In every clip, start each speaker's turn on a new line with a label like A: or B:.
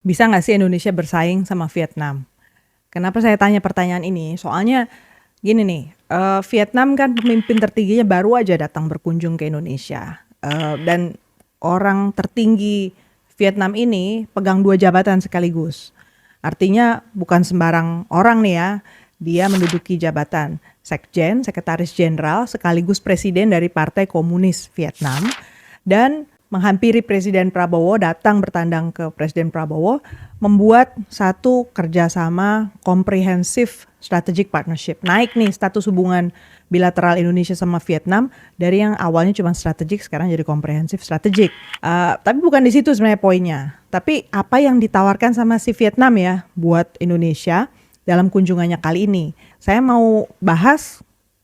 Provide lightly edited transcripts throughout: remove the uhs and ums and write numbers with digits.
A: Bisa nggak sih Indonesia bersaing sama Vietnam? Kenapa saya tanya pertanyaan ini? Soalnya gini nih, Vietnam kan pemimpin tertingginya baru aja datang berkunjung ke Indonesia. Dan orang tertinggi Vietnam ini pegang 2 jabatan sekaligus. Artinya bukan sembarang orang nih ya, dia menduduki jabatan Sekjen, Sekretaris Jenderal, sekaligus Presiden dari Partai Komunis Vietnam. Dan menghampiri Presiden Prabowo, datang bertandang ke Presiden Prabowo, membuat satu kerjasama komprehensif strategic partnership. Naik nih status hubungan bilateral Indonesia sama Vietnam dari yang awalnya cuma strategik sekarang jadi komprehensif strategik. Tapi bukan di situ sebenarnya poinnya. Tapi apa yang ditawarkan sama si Vietnam ya buat Indonesia dalam kunjungannya kali ini. Saya mau bahas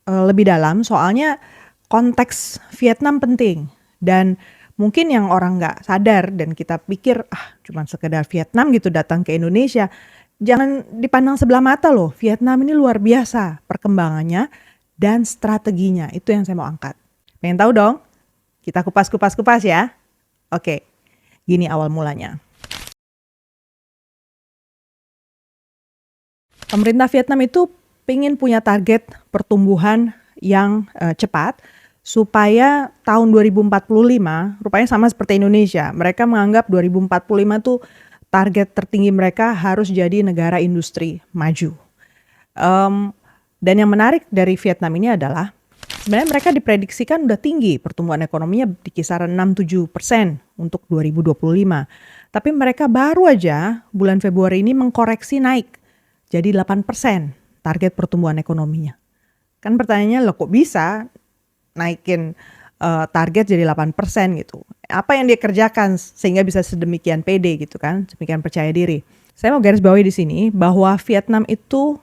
A: lebih dalam soalnya konteks Vietnam penting dan mungkin yang orang nggak sadar dan kita pikir cuma sekedar Vietnam gitu datang ke Indonesia. Jangan dipandang sebelah mata loh. Vietnam ini luar biasa perkembangannya dan strateginya. Itu yang saya mau angkat. Pengen tahu dong? Kita kupas ya. Oke, gini awal mulanya. Pemerintah Vietnam itu pengen punya target pertumbuhan yang cepat supaya tahun 2045 rupanya sama seperti Indonesia. Mereka menganggap 2045 tuh target tertinggi mereka harus jadi negara industri maju. Dan yang menarik dari Vietnam ini adalah sebenarnya mereka diprediksikan udah tinggi pertumbuhan ekonominya di kisaran 6-7% untuk 2025. Tapi mereka baru aja bulan Februari ini mengkoreksi naik jadi 8% target pertumbuhan ekonominya. Kan pertanyaannya loh kok bisa naikin target jadi 8% gitu. Apa yang dia kerjakan sehingga bisa sedemikian pede gitu kan, sedemikian percaya diri. Saya mau garis bawahi di sini bahwa Vietnam itu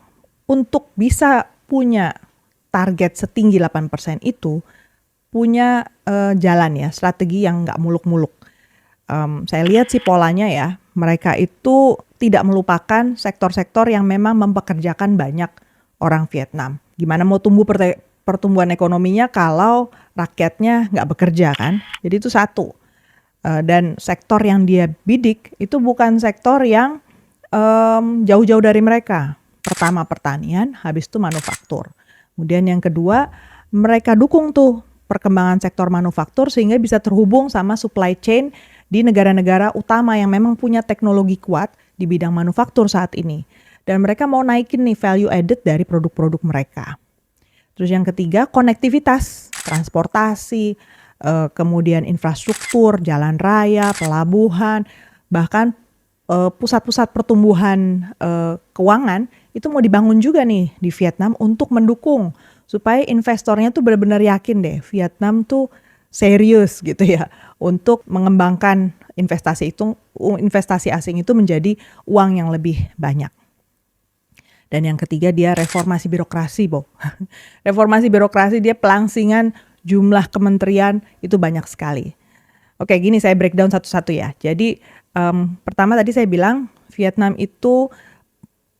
A: untuk bisa punya target setinggi 8% itu punya jalan ya, strategi yang nggak muluk-muluk. Saya lihat sih polanya ya, mereka itu tidak melupakan sektor-sektor yang memang mempekerjakan banyak orang Vietnam. Gimana mau tumbuh pertumbuhan ekonominya kalau rakyatnya nggak bekerja kan? Jadi itu satu. Dan sektor yang dia bidik itu bukan sektor yang jauh-jauh dari mereka. Pertama pertanian, habis itu manufaktur. Kemudian yang kedua, mereka dukung tuh perkembangan sektor manufaktur sehingga bisa terhubung sama supply chain di negara-negara utama yang memang punya teknologi kuat di bidang manufaktur saat ini. Dan mereka mau naikin nih value added dari produk-produk mereka. Terus yang ketiga, konektivitas, transportasi, kemudian infrastruktur, jalan raya, pelabuhan, bahkan pusat-pusat pertumbuhan keuangan itu mau dibangun juga nih di Vietnam untuk mendukung supaya investornya tuh benar-benar yakin deh Vietnam tuh serius gitu ya untuk mengembangkan investasi asing itu menjadi uang yang lebih banyak. Dan yang ketiga dia reformasi birokrasi, Bo. Reformasi birokrasi dia pelangsingan jumlah kementerian itu banyak sekali. Oke, gini saya breakdown satu-satu ya. Jadi pertama tadi saya bilang Vietnam itu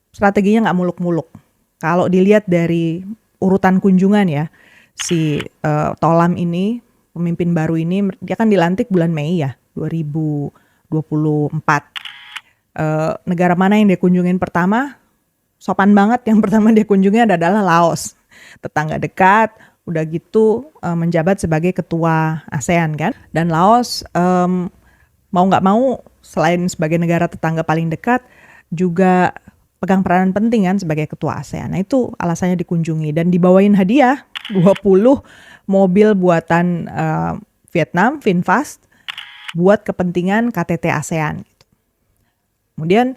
A: strateginya nggak muluk-muluk. Kalau dilihat dari urutan kunjungan ya, si Tholam ini, pemimpin baru ini, dia kan dilantik bulan Mei ya, 2024. Negara mana yang dia kunjungin pertama? Sopan banget yang pertama dia kunjungi adalah Laos. Tetangga dekat, udah gitu menjabat sebagai ketua ASEAN kan. Dan Laos mau nggak mau selain sebagai negara tetangga paling dekat juga pegang peranan penting kan sebagai ketua ASEAN. Nah itu alasannya dikunjungi dan dibawain hadiah 20 mobil buatan Vietnam, VinFast buat kepentingan KTT ASEAN. Kemudian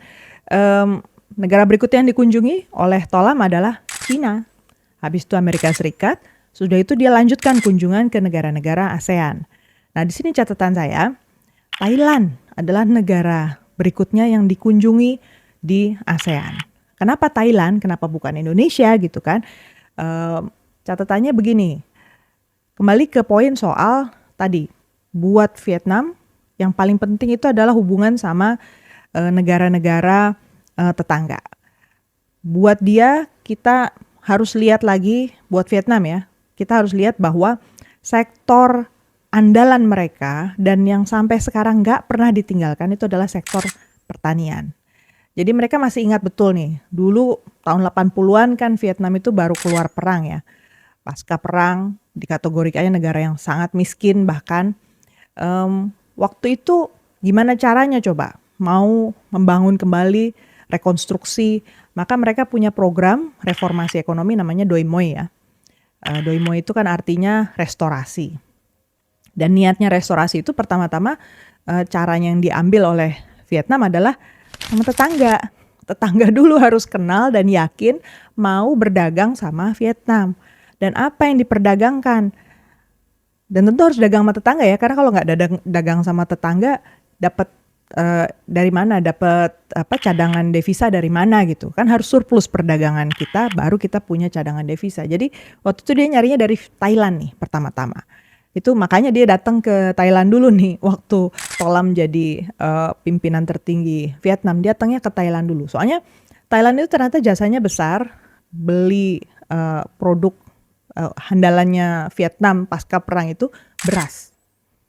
A: negara berikutnya yang dikunjungi oleh Tholam adalah China. Habis itu Amerika Serikat, sudah itu dia lanjutkan kunjungan ke negara-negara ASEAN. Nah di sini catatan saya, Thailand adalah negara berikutnya yang dikunjungi di ASEAN. Kenapa Thailand? Kenapa bukan Indonesia gitu kan? Catatannya begini, kembali ke poin soal tadi, buat Vietnam yang paling penting itu adalah hubungan sama negara-negara tetangga. Buat dia kita harus lihat lagi buat Vietnam ya. Kita harus lihat bahwa sektor andalan mereka dan yang sampai sekarang nggak pernah ditinggalkan itu adalah sektor pertanian. Jadi mereka masih ingat betul nih, dulu tahun 80-an kan Vietnam itu baru keluar perang ya. Pasca perang dikategorikannya negara yang sangat miskin bahkan. Waktu itu gimana caranya coba? Mau membangun kembali, rekonstruksi, maka mereka punya program reformasi ekonomi namanya Doi Moi ya. Doi Moi itu kan artinya restorasi. Dan niatnya restorasi itu pertama-tama caranya yang diambil oleh Vietnam adalah sama tetangga. Tetangga dulu harus kenal dan yakin mau berdagang sama Vietnam. Dan apa yang diperdagangkan? Dan tentu harus dagang sama tetangga ya, karena kalau nggak dagang sama tetangga, dapat dari mana? Dapat cadangan devisa dari mana gitu? Kan harus surplus perdagangan kita, baru kita punya cadangan devisa. Jadi waktu itu dia nyarinya dari Thailand nih pertama-tama. Itu makanya dia datang ke Thailand dulu nih waktu Tholam jadi pimpinan tertinggi Vietnam. Dia datangnya ke Thailand dulu. Soalnya Thailand itu ternyata jasanya besar, beli produk handalannya Vietnam pasca perang itu beras.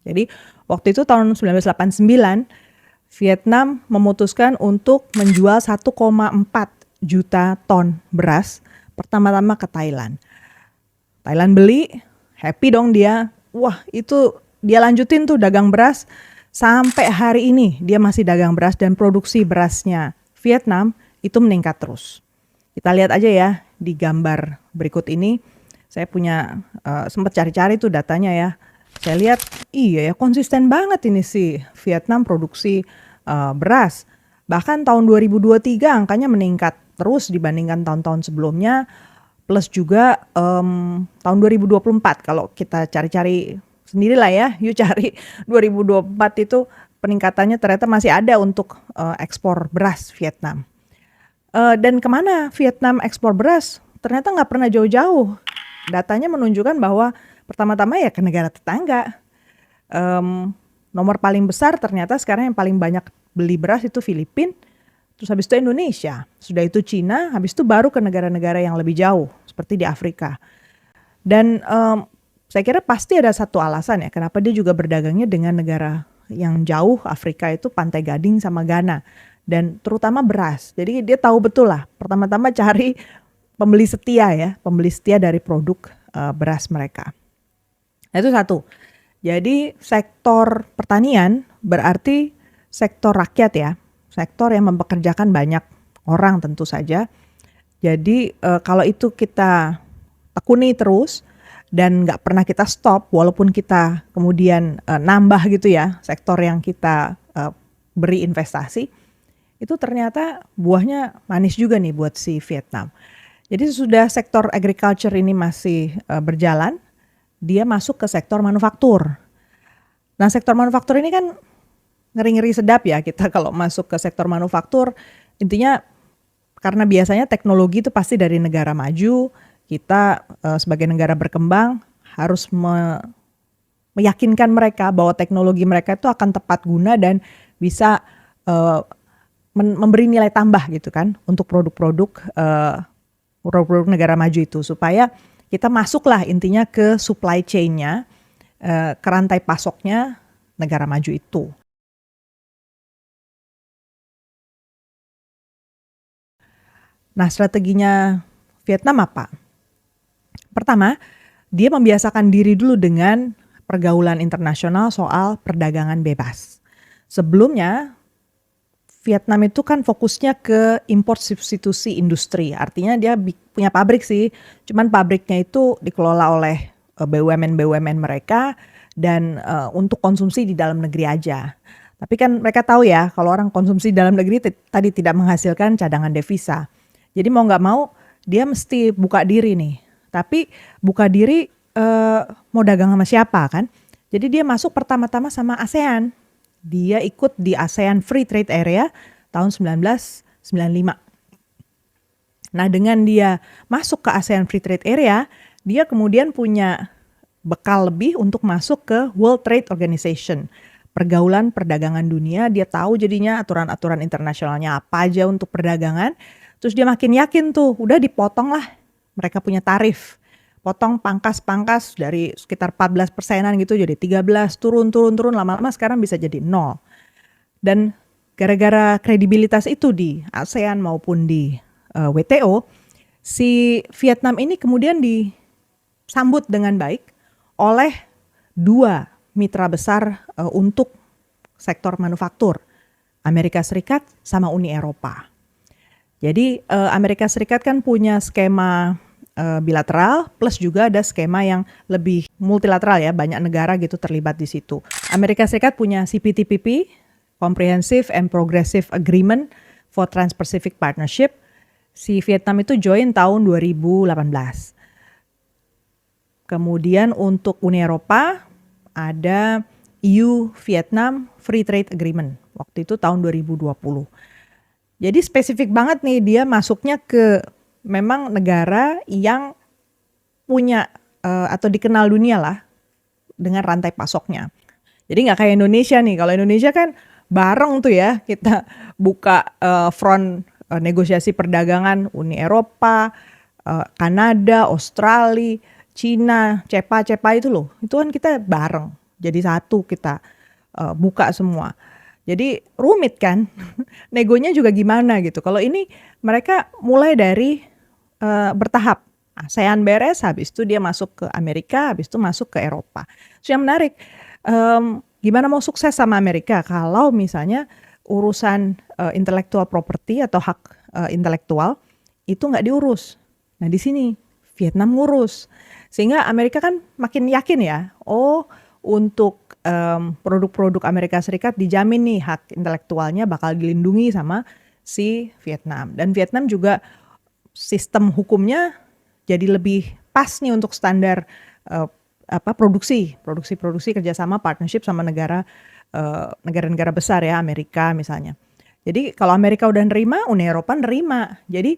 A: Jadi waktu itu tahun 1989 Vietnam memutuskan untuk menjual 1,4 juta ton beras pertama-tama ke Thailand. Thailand beli, happy dong dia. Wah, itu dia lanjutin tuh dagang beras sampai hari ini dia masih dagang beras dan produksi berasnya Vietnam itu meningkat terus. Kita lihat aja ya di gambar berikut ini. Saya punya sempat cari-cari tuh datanya ya. Saya lihat iya ya konsisten banget ini sih Vietnam produksi beras. Bahkan tahun 2023 angkanya meningkat terus dibandingkan tahun-tahun sebelumnya. Plus juga tahun 2024 kalau kita cari-cari sendirilah ya. Yuk cari 2024 itu peningkatannya ternyata masih ada untuk ekspor beras Vietnam. Dan kemana Vietnam ekspor beras? Ternyata nggak pernah jauh-jauh. Datanya menunjukkan bahwa pertama-tama ya ke negara tetangga. Nomor paling besar ternyata sekarang yang paling banyak beli beras itu Filipina, terus habis itu Indonesia, sudah itu Cina, habis itu baru ke negara-negara yang lebih jauh seperti di Afrika. Dan saya kira pasti ada satu alasan ya kenapa dia juga berdagangnya dengan negara yang jauh Afrika itu Pantai Gading sama Ghana dan terutama beras. Jadi dia tahu betul lah pertama-tama cari pembeli setia dari produk beras mereka. Nah, itu satu. Jadi sektor pertanian berarti sektor rakyat ya, sektor yang mempekerjakan banyak orang tentu saja. Jadi kalau itu kita tekuni terus dan nggak pernah kita stop, walaupun kita kemudian nambah gitu ya sektor yang kita beri investasi, itu ternyata buahnya manis juga nih buat si Vietnam. Jadi sudah sektor agriculture ini masih berjalan, dia masuk ke sektor manufaktur. Nah sektor manufaktur ini kan ngeri-ngeri sedap ya kita kalau masuk ke sektor manufaktur. Intinya karena biasanya teknologi itu pasti dari negara maju, kita sebagai negara berkembang harus meyakinkan mereka bahwa teknologi mereka itu akan tepat guna dan bisa memberi nilai tambah gitu kan untuk produk-produk negara maju itu supaya kita masuklah intinya ke supply chain-nya, ke rantai pasoknya negara maju itu. Nah strateginya Vietnam apa? Pertama, dia membiasakan diri dulu dengan pergaulan internasional soal perdagangan bebas. Sebelumnya Vietnam itu kan fokusnya ke import substitusi industri. Artinya dia punya pabrik sih, cuman pabriknya itu dikelola oleh BUMN-BUMN mereka dan untuk konsumsi di dalam negeri aja. Tapi kan mereka tahu ya kalau orang konsumsi dalam negeri tadi tidak menghasilkan cadangan devisa. Jadi mau nggak mau dia mesti buka diri nih. Tapi buka diri mau dagang sama siapa kan? Jadi dia masuk pertama-tama sama ASEAN. Dia ikut di ASEAN Free Trade Area tahun 1995. Nah dengan dia masuk ke ASEAN Free Trade Area, dia kemudian punya bekal lebih untuk masuk ke World Trade Organization. Pergaulan perdagangan dunia, dia tahu jadinya aturan-aturan internasionalnya apa aja untuk perdagangan. Terus dia makin yakin tuh, udah dipotong lah mereka punya tarif. Potong pangkas-pangkas dari sekitar 14%-an gitu jadi 13, turun, lama-lama sekarang bisa jadi 0. Dan gara-gara kredibilitas itu di ASEAN maupun di WTO, si Vietnam ini kemudian disambut dengan baik oleh dua mitra besar untuk sektor manufaktur, Amerika Serikat sama Uni Eropa. Jadi Amerika Serikat kan punya skema bilateral plus juga ada skema yang lebih multilateral ya, banyak negara gitu terlibat di situ. Amerika Serikat punya CPTPP, Comprehensive and Progressive Agreement for Trans-Pacific Partnership. Si Vietnam itu join tahun 2018. Kemudian untuk Uni Eropa ada EU Vietnam Free Trade Agreement. Waktu itu tahun 2020. Jadi spesifik banget nih, dia masuknya ke memang negara yang punya atau dikenal dunia lah dengan rantai pasoknya. Jadi nggak kayak Indonesia nih. Kalau Indonesia kan bareng tuh ya, kita buka front negosiasi perdagangan Uni Eropa, Kanada, Australia, Cina, CEPA itu loh. Itu kan kita bareng. Jadi satu kita buka semua. Jadi rumit kan, negonya juga gimana gitu. Kalau ini mereka mulai dari bertahap. ASEAN beres, habis itu dia masuk ke Amerika, habis itu masuk ke Eropa. So yang menarik, gimana mau sukses sama Amerika kalau misalnya urusan intellectual property atau hak intelektual itu nggak diurus. Nah di sini Vietnam ngurus, sehingga Amerika kan makin yakin ya, untuk produk-produk Amerika Serikat dijamin nih hak intelektualnya bakal dilindungi sama si Vietnam. Dan Vietnam juga sistem hukumnya jadi lebih pas nih untuk standar produksi kerjasama partnership sama negara-negara besar ya, Amerika misalnya. Jadi kalau Amerika udah nerima, Uni Eropa nerima. Jadi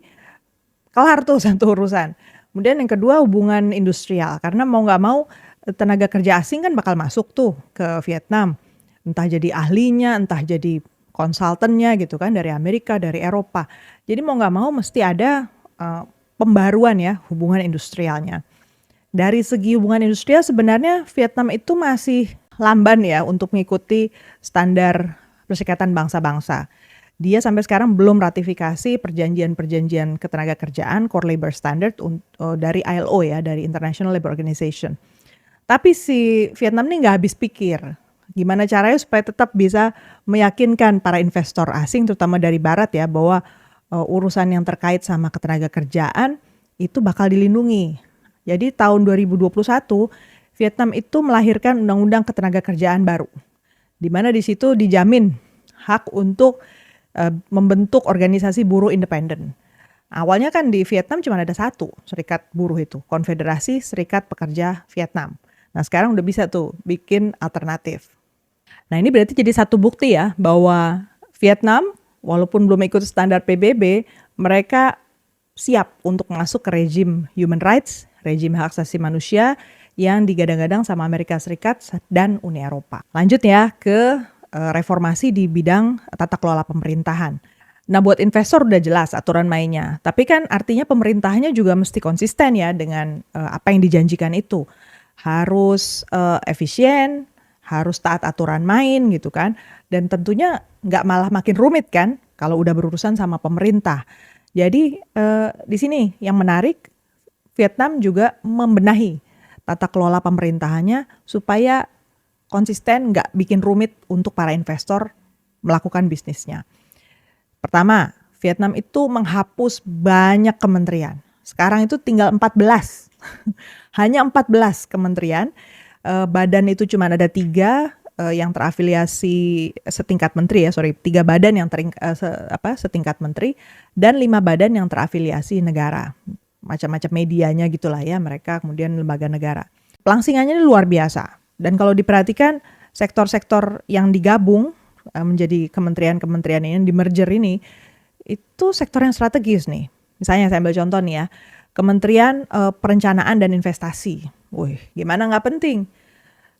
A: kelar tuh satu urusan. Kemudian yang kedua hubungan industrial, karena mau nggak mau tenaga kerja asing kan bakal masuk tuh ke Vietnam. Entah jadi ahlinya, entah jadi konsultannya gitu kan, dari Amerika, dari Eropa. Jadi mau nggak mau mesti ada pembaruan ya hubungan industrialnya. Dari segi hubungan industrial sebenarnya Vietnam itu masih lamban ya untuk mengikuti standar Perserikatan Bangsa-Bangsa. Dia sampai sekarang belum ratifikasi perjanjian-perjanjian ketenagakerjaan Core Labor Standard dari ILO ya, dari International Labour Organization. Tapi si Vietnam ini nggak habis pikir gimana caranya supaya tetap bisa meyakinkan para investor asing terutama dari barat ya bahwa urusan yang terkait sama ketenagakerjaan itu bakal dilindungi. Jadi tahun 2021 Vietnam itu melahirkan undang-undang ketenagakerjaan baru. Di mana di situ dijamin hak untuk membentuk organisasi buruh independen. Awalnya kan di Vietnam cuma ada satu serikat buruh itu, Konfederasi Serikat Pekerja Vietnam. Nah sekarang udah bisa tuh bikin alternatif. Nah ini berarti jadi satu bukti ya bahwa Vietnam walaupun belum ikut standar PBB, mereka siap untuk masuk ke rezim human rights, rezim hak asasi manusia yang digadang-gadang sama Amerika Serikat dan Uni Eropa. Lanjut ya ke reformasi di bidang tata kelola pemerintahan. Nah buat investor udah jelas aturan mainnya, tapi kan artinya pemerintahnya juga mesti konsisten ya dengan apa yang dijanjikan itu. Harus efisien, harus taat aturan main gitu kan. Dan tentunya nggak malah makin rumit kan kalau udah berurusan sama pemerintah. Jadi di sini yang menarik, Vietnam juga membenahi tata kelola pemerintahannya supaya konsisten, nggak bikin rumit untuk para investor melakukan bisnisnya. Pertama, Vietnam itu menghapus banyak kementerian. Sekarang itu tinggal 14. Hanya 14 kementerian. Badan itu cuma ada 3 yang terafiliasi setingkat menteri ya, 3 badan yang setingkat menteri dan 5 badan yang terafiliasi negara. Macam-macam medianya gitulah ya, mereka kemudian lembaga negara. Pelangsingannya ini luar biasa. Dan kalau diperhatikan sektor-sektor yang digabung menjadi kementerian-kementerian ini, di merger ini, itu sektor yang strategis nih. Misalnya saya ambil contoh nih ya, Kementerian Perencanaan dan Investasi. Wih, gimana nggak penting?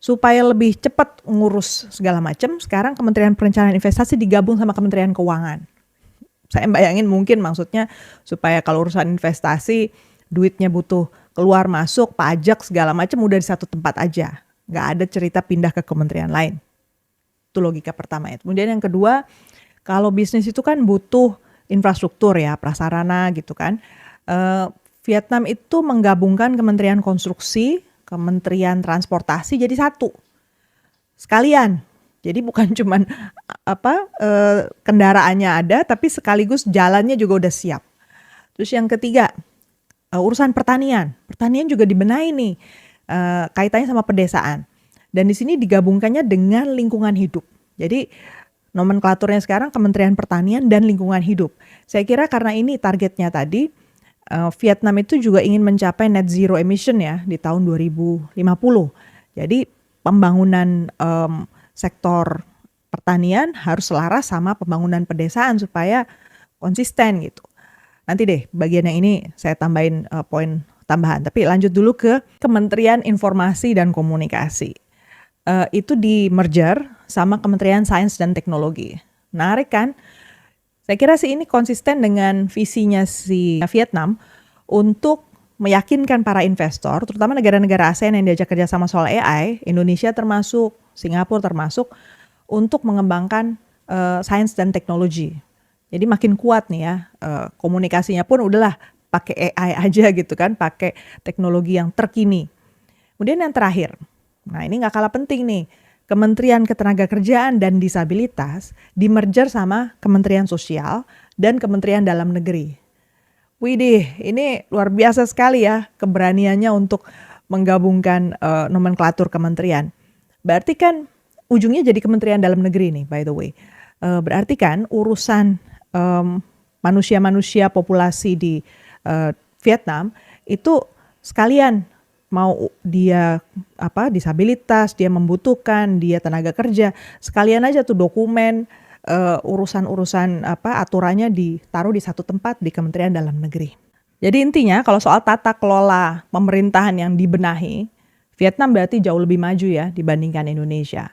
A: Supaya lebih cepat ngurus segala macam, sekarang Kementerian Perencanaan dan Investasi digabung sama Kementerian Keuangan. Saya bayangin mungkin maksudnya supaya kalau urusan investasi, duitnya butuh keluar masuk, pajak segala macam udah di satu tempat aja. Nggak ada cerita pindah ke kementerian lain. Itu logika pertama ya. Kemudian yang kedua, Kalau bisnis itu kan butuh infrastruktur ya, prasarana gitu kan. Vietnam itu menggabungkan Kementerian Konstruksi, Kementerian Transportasi jadi satu, sekalian. Jadi bukan cuman kendaraannya ada, tapi sekaligus jalannya juga udah siap. Terus yang ketiga, urusan pertanian. Pertanian juga dibenahi nih, kaitannya sama pedesaan. Dan di sini digabungkannya dengan lingkungan hidup. Jadi nomenklaturnya sekarang Kementerian Pertanian dan Lingkungan Hidup. Saya kira karena ini targetnya tadi, Vietnam itu juga ingin mencapai net zero emission ya di tahun 2050. Jadi pembangunan sektor pertanian harus selaras sama pembangunan pedesaan supaya konsisten gitu. Nanti deh bagian yang ini saya tambahin poin tambahan. Tapi lanjut dulu ke Kementerian Informasi dan Komunikasi. Itu di merger sama Kementerian Sains dan Teknologi. Menarik kan? Saya kira sih ini konsisten dengan visinya si Vietnam untuk meyakinkan para investor, terutama negara-negara ASEAN yang diajak kerjasama soal AI, Indonesia termasuk, Singapura termasuk, untuk mengembangkan sains dan teknologi. Jadi makin kuat nih ya, komunikasinya pun udahlah pakai AI aja gitu kan, pakai teknologi yang terkini. Kemudian yang terakhir, nah ini nggak kalah penting nih, Kementerian Ketenagakerjaan dan Disabilitas di-merger sama Kementerian Sosial dan Kementerian Dalam Negeri. Widih, ini luar biasa sekali ya keberaniannya untuk menggabungkan nomenklatur kementerian. Berarti kan ujungnya jadi Kementerian Dalam Negeri nih, by the way. Berarti kan urusan manusia-manusia populasi di Vietnam itu sekalian, mau dia disabilitas, dia membutuhkan, dia tenaga kerja, sekalian aja tuh dokumen, urusan-urusan aturannya ditaruh di satu tempat di Kementerian Dalam Negeri. Jadi intinya kalau soal tata kelola pemerintahan yang dibenahi, Vietnam berarti jauh lebih maju ya dibandingkan Indonesia.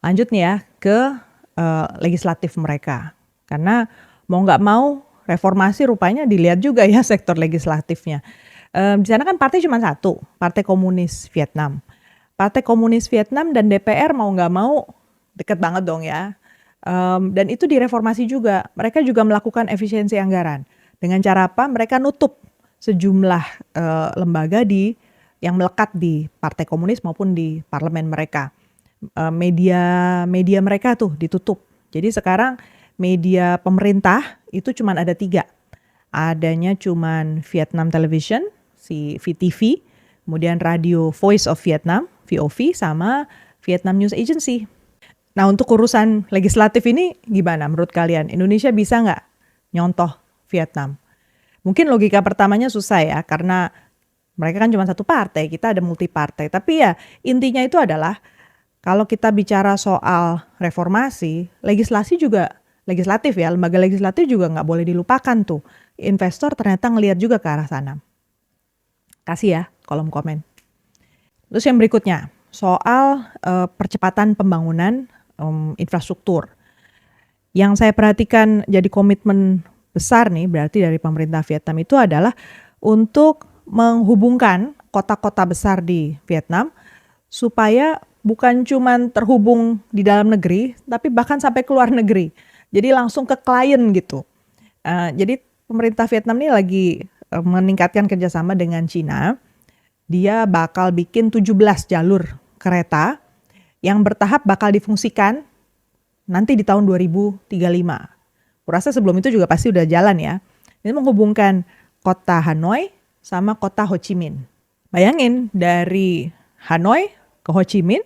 A: Lanjut nih ya ke legislatif mereka. Karena mau nggak mau reformasi rupanya dilihat juga ya sektor legislatifnya. Di sana kan partai cuma satu, Partai Komunis Vietnam. Partai Komunis Vietnam dan DPR mau nggak mau deket banget dong ya. Dan itu direformasi juga. Mereka juga melakukan efisiensi anggaran. Dengan cara apa? Mereka nutup sejumlah lembaga yang melekat di Partai Komunis maupun di parlemen mereka. Media mereka tuh ditutup. Jadi sekarang media pemerintah itu cuma ada 3. Adanya cuma Vietnam Television, si VTV, kemudian Radio Voice of Vietnam, VOV, sama Vietnam News Agency. Nah untuk urusan legislatif ini gimana menurut kalian? Indonesia bisa nggak nyontoh Vietnam? Mungkin logika pertamanya susah ya, karena mereka kan cuma satu partai, kita ada multi partai. Tapi ya intinya itu adalah kalau kita bicara soal reformasi, legislatif ya, lembaga legislatif juga nggak boleh dilupakan tuh. Investor ternyata ngelihat juga ke arah sana. Kasih ya kolom komen. Terus yang berikutnya, soal percepatan pembangunan infrastruktur. Yang saya perhatikan jadi komitmen besar nih berarti dari pemerintah Vietnam itu adalah untuk menghubungkan kota-kota besar di Vietnam supaya bukan cuman terhubung di dalam negeri, tapi bahkan sampai ke luar negeri. Jadi langsung ke klien gitu. Jadi pemerintah Vietnam ini lagi meningkatkan kerjasama dengan Cina. Dia bakal bikin 17 jalur kereta yang bertahap bakal difungsikan nanti di tahun 2035. Kurasa sebelum itu juga pasti udah jalan ya. Ini menghubungkan kota Hanoi sama kota Ho Chi Minh. Bayangin dari Hanoi ke Ho Chi Minh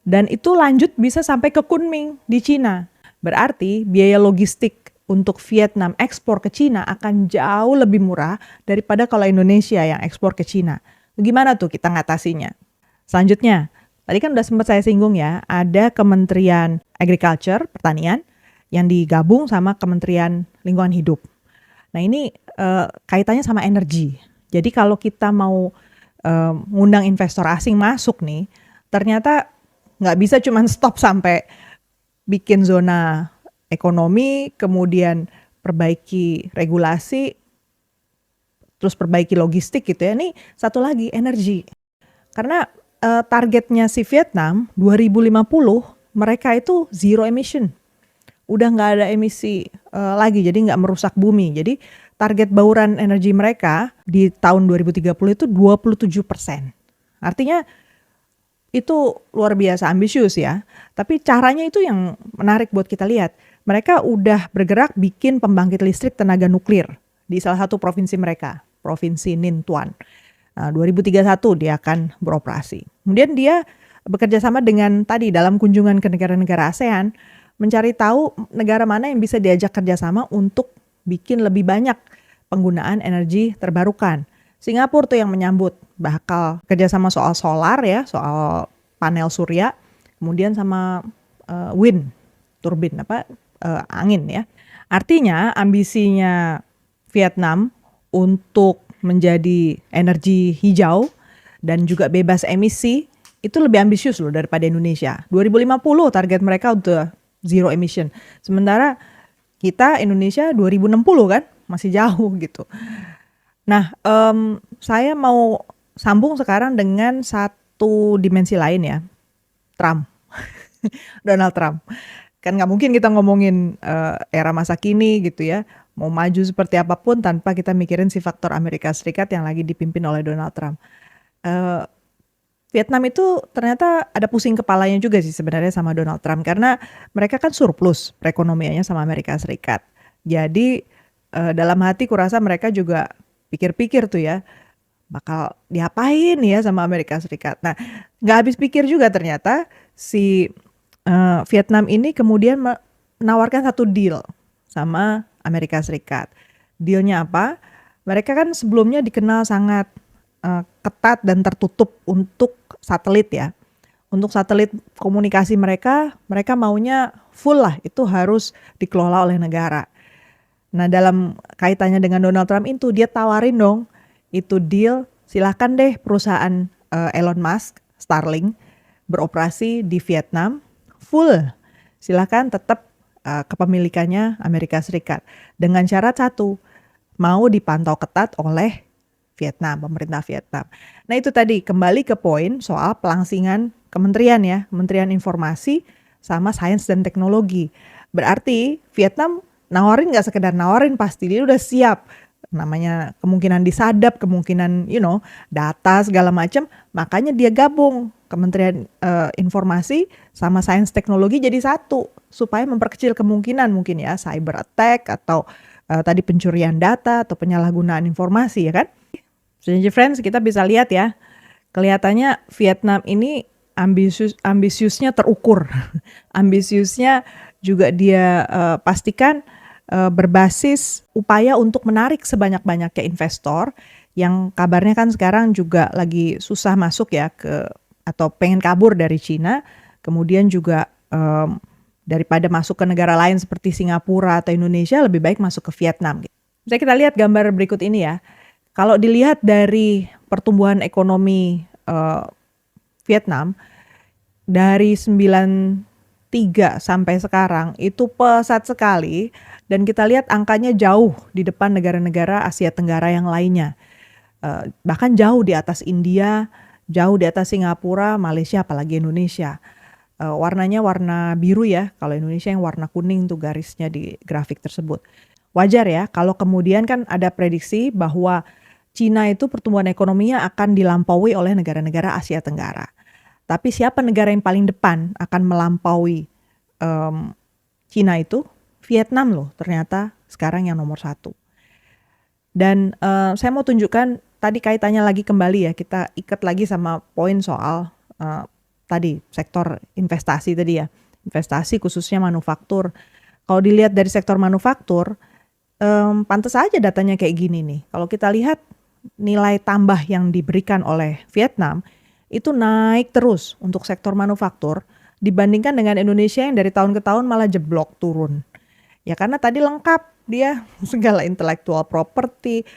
A: dan itu lanjut bisa sampai ke Kunming di Cina. Berarti biaya logistik untuk Vietnam ekspor ke Cina akan jauh lebih murah daripada kalau Indonesia yang ekspor ke Cina. Gimana tuh kita ngatasinya? Selanjutnya, tadi kan udah sempat saya singgung ya, ada Kementerian Agriculture, Pertanian, yang digabung sama Kementerian Lingkungan Hidup. Nah ini kaitannya sama energi. Jadi kalau kita mau ngundang investor asing masuk nih, ternyata nggak bisa cuma stop sampai bikin zona ekonomi, kemudian perbaiki regulasi, terus perbaiki logistik gitu ya. Ini satu lagi, energi. Karena targetnya si Vietnam 2050 mereka itu zero emission. udah nggak ada emisi lagi, jadi nggak merusak bumi. Jadi target bauran energi mereka di tahun 2030 itu 27%. Artinya itu luar biasa ambisius ya. Tapi caranya itu yang menarik buat kita lihat. Mereka udah bergerak bikin pembangkit listrik tenaga nuklir di salah satu provinsi mereka, Provinsi Ninh Thuan. 2031 dia akan beroperasi. Kemudian dia bekerja sama dengan tadi dalam kunjungan ke negara-negara ASEAN, mencari tahu negara mana yang bisa diajak kerjasama untuk bikin lebih banyak penggunaan energi terbarukan. Singapura tuh yang menyambut bakal kerjasama soal solar ya, soal panel surya, kemudian sama wind, turbin angin ya. Artinya ambisinya Vietnam untuk menjadi energi hijau dan juga bebas emisi itu lebih ambisius loh daripada Indonesia. 2050 target mereka udah zero emission. Sementara kita Indonesia 2060 kan masih jauh gitu. Nah, saya mau sambung sekarang dengan satu dimensi lain ya, Trump, Donald Trump. Kan nggak mungkin kita ngomongin era masa kini gitu ya, mau maju seperti apapun tanpa kita mikirin si faktor Amerika Serikat yang lagi dipimpin oleh Donald Trump. Vietnam itu ternyata ada pusing kepalanya juga sih sebenarnya sama Donald Trump, karena mereka kan surplus perekonomiannya sama Amerika Serikat. Jadi dalam hati kurasa mereka juga pikir-pikir tuh ya, bakal diapain ya sama Amerika Serikat. Nah, nggak habis pikir juga ternyata si Vietnam ini kemudian menawarkan satu deal sama Amerika Serikat. Dealnya apa? Mereka kan sebelumnya dikenal sangat ketat dan tertutup untuk satelit ya. Untuk satelit komunikasi mereka maunya full lah, itu harus dikelola oleh negara. Nah, dalam kaitannya dengan Donald Trump itu dia tawarin dong itu deal, silahkan deh perusahaan Elon Musk, Starlink beroperasi di Vietnam full. Silahkan tetap kepemilikannya Amerika Serikat. Dengan syarat satu, mau dipantau ketat oleh Vietnam, pemerintah Vietnam. Nah itu tadi kembali ke poin soal pelangsingan kementerian ya, Kementerian Informasi sama Sains dan Teknologi. Berarti Vietnam nawarin gak sekedar nawarin, pasti dia udah siap. Namanya kemungkinan disadap, kemungkinan data segala macam, makanya dia gabung Kementerian Informasi sama Sains Teknologi jadi satu supaya memperkecil kemungkinan mungkin ya cyber attack atau tadi pencurian data atau penyalahgunaan informasi ya kan. Jadi friends, kita bisa lihat ya, kelihatannya Vietnam ini ambisiusnya terukur. Ambisiusnya juga dia pastikan berbasis upaya untuk menarik sebanyak-banyaknya investor yang kabarnya kan sekarang juga lagi susah masuk ya atau pengen kabur dari Cina, kemudian juga daripada masuk ke negara lain seperti Singapura atau Indonesia, lebih baik masuk ke Vietnam. Bisa kita lihat gambar berikut ini ya. Kalau dilihat dari pertumbuhan ekonomi Vietnam dari 93 sampai sekarang itu pesat sekali, dan kita lihat angkanya jauh di depan negara-negara Asia Tenggara yang lainnya. Bahkan jauh di atas India, jauh di atas Singapura, Malaysia, apalagi Indonesia. Warnanya warna biru ya, kalau Indonesia yang warna kuning tuh garisnya di grafik tersebut. Wajar ya kalau kemudian kan ada prediksi bahwa Cina itu pertumbuhan ekonominya akan dilampaui oleh negara-negara Asia Tenggara. Tapi siapa negara yang paling depan akan melampaui Cina itu? Vietnam loh ternyata sekarang yang nomor 1. Dan saya mau tunjukkan tadi kaitannya lagi kembali ya, kita ikat lagi sama poin soal tadi sektor investasi tadi ya, investasi khususnya manufaktur. Kalau dilihat dari sektor manufaktur, pantas aja datanya kayak gini nih. Kalau kita lihat nilai tambah yang diberikan oleh Vietnam itu naik terus untuk sektor manufaktur dibandingkan dengan Indonesia yang dari tahun ke tahun malah jeblok turun. Ya karena tadi lengkap dia segala intellectual property,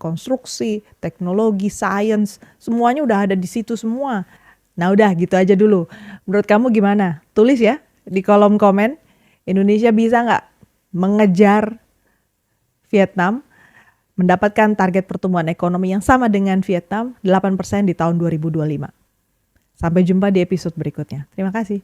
A: konstruksi, teknologi, sains, semuanya udah ada di situ semua. Nah udah gitu aja dulu. Menurut kamu gimana? Tulis ya di kolom komen. Indonesia bisa nggak mengejar Vietnam, mendapatkan target pertumbuhan ekonomi yang sama dengan Vietnam 8% di tahun 2025. Sampai jumpa di episode berikutnya. Terima kasih.